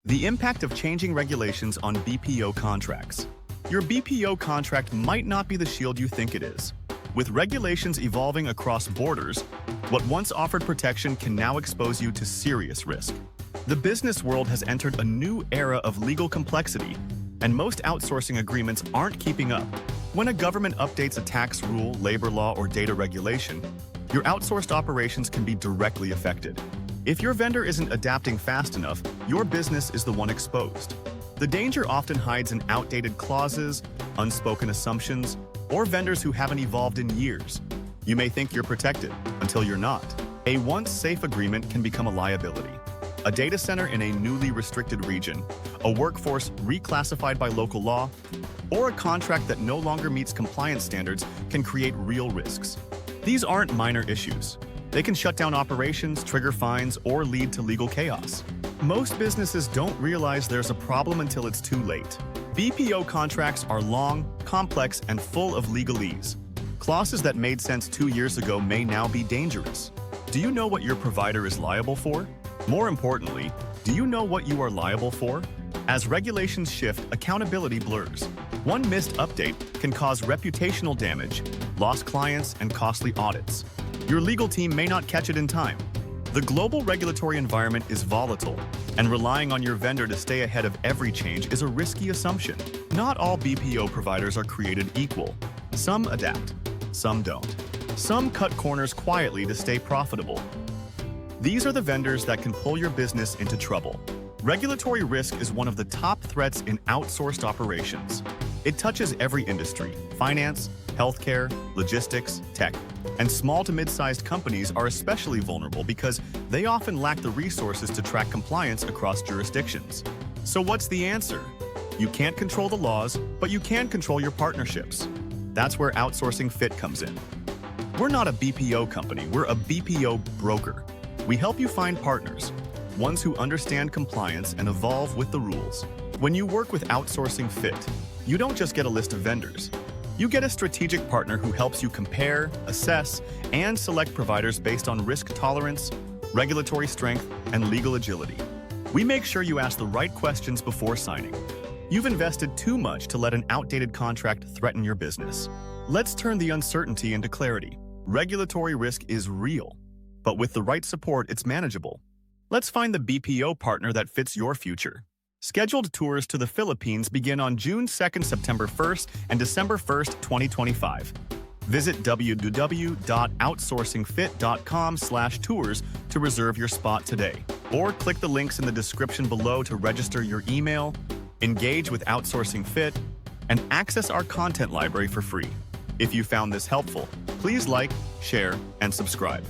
The impact of changing regulations on BPO contracts. Your BPO contract might not be the shield you think it is. With regulations evolving across borders, what once offered protection can now expose you to serious risk. The business world has entered a new era of legal complexity, and most outsourcing agreements aren't keeping up. When a government updates a tax rule, labor law, or data regulation, your outsourced operations can be directly affected. If your vendor isn't adapting fast enough, your business is the one exposed. The danger often hides in outdated clauses, unspoken assumptions, or vendors who haven't evolved in years. You may think you're protected until you're not. A once safe agreement can become a liability. A data center in a newly restricted region, a workforce reclassified by local law, or a contract that no longer meets compliance standards can create real risks. These aren't minor issues. They can shut down operations, trigger fines, or lead to legal chaos. Most businesses don't realize there's a problem until it's too late. BPO contracts are long, complex, and full of legalese. Clauses that made sense 2 years ago may now be dangerous. Do you know what your provider is liable for? More importantly, do you know what you are liable for? As regulations shift, accountability blurs. One missed update can cause reputational damage, lost clients, and costly audits. Your legal team may not catch it in time. The global regulatory environment is volatile, and relying on your vendor to stay ahead of every change is a risky assumption. Not all BPO providers are created equal. Some adapt, some don't. Some cut corners quietly to stay profitable. These are the vendors that can pull your business into trouble. Regulatory risk is one of the top threats in outsourced operations. It touches every industry: finance, healthcare, logistics, tech. And small to mid-sized companies are especially vulnerable because they often lack the resources to track compliance across jurisdictions. So what's the answer? You can't control the laws, but you can control your partnerships. That's where OutsourcingFit comes in. We're not a BPO company, we're a BPO broker. We help you find partners, ones who understand compliance and evolve with the rules. When you work with OutsourcingFit, you don't just get a list of vendors. You get a strategic partner who helps you compare, assess, and select providers based on risk tolerance, regulatory strength, and legal agility. We make sure you ask the right questions before signing. You've invested too much to let an outdated contract threaten your business. Let's turn the uncertainty into clarity. Regulatory risk is real, but with the right support, it's manageable. Let's find the BPO partner that fits your future. Scheduled tours to the Philippines begin on June 2nd, September 1st, and December 1st, 2025. Visit www.outsourcingfit.com/tours to reserve your spot today. Or click the links in the description below to register your email, engage with OutsourcingFit, and access our content library for free. If you found this helpful, please like, share, and subscribe.